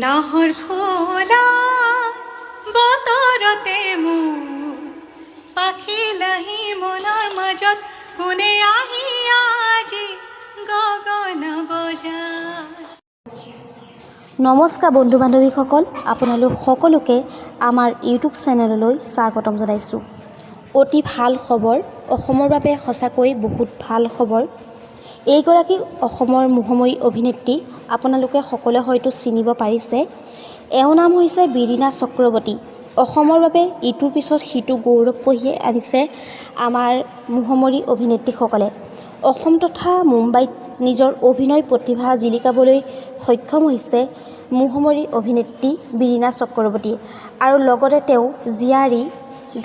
নাহৰ ফুলা বতৰতে মোৰ পাখিলাহি মনৰ মাজত কোনে আহি আজি গগন বজায়। নমস্কাৰ বন্ধু বান্ধৱীসকল, আপোনালোক সকলোকে আমাৰ ইউটিউব চেনেললৈ স্বাগতম জনাইছোঁ। অতি ভাল খবৰ, অসমৰ বাবে সঁচাকৈ বহুত ভাল খবৰ। এইগৰাকী অসমৰ মোহময়ী অভিনেত্ৰী আপোনালোকে সকলোৱে হয়তো চিনিব পাৰিছে। এওঁৰ নাম হৈছে বিৰিণা চক্ৰৱৰ্তী। অসমৰ বাবে ইটোৰ পিছত সিটো গৌৰৱ কঢ়িয়াই আনিছে আমাৰ মোহময়ী অভিনেত্ৰীসকলে। অসম তথা মুম্বাইত নিজৰ অভিনয় প্ৰতিভা জিলিকাবলৈ সক্ষম হৈছে মোহময়ী অভিনেত্ৰী বিৰিণা চক্ৰৱৰ্তী। আৰু লগতে তেওঁ জীয়াৰী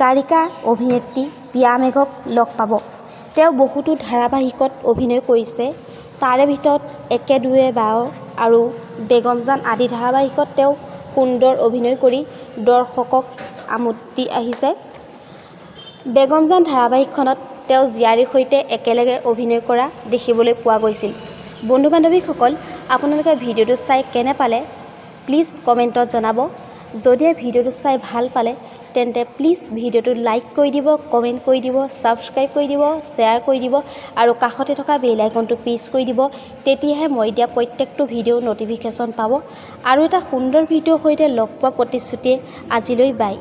গায়িকা অভিনেত্ৰী প্ৰিয়া মেঘক লগ পাব। তেওঁ বহুতো ধাৰাবাহিকত অভিনয় কৰিছে, তাৰে ভিতৰত একে দুৱে বাও আৰু বেগম জান আদি ধাৰাবাহিকত তেওঁ সুন্দৰ অভিনয় কৰি দৰ্শকক আমোদ দি আহিছে। বেগম জান ধাৰাবাহিকখনত তেওঁ জীয়াৰীৰ সৈতে একেলগে অভিনয় কৰা দেখিবলৈ পোৱা গৈছিল। বন্ধু বান্ধৱীসকল, আপোনালোকে ভিডিঅ'টো চাই কেনে পালে প্লিজ কমেণ্টত জনাব। যদিহে ভিডিঅ'টো চাই ভাল পালে তেন্তে প্লিজ ভিডিঅ'টো লাইক কৰি দিব, কমেণ্ট কৰি দিব, ছাবস্ক্ৰাইব কৰি দিব, শ্বেয়াৰ কৰি দিব আৰু কাষতে থকা বেল আইকনটো প্ৰেছ কৰি দিব। তেতিয়াহে মই দিয়া প্ৰত্যেকটো ভিডিঅ' ন'টিফিকেশ্যন পাব। আৰু এটা সুন্দৰ ভিডিঅ'ৰ সৈতে লগ পোৱা প্ৰতিশ্ৰুতিয়ে আজিলৈ বাই।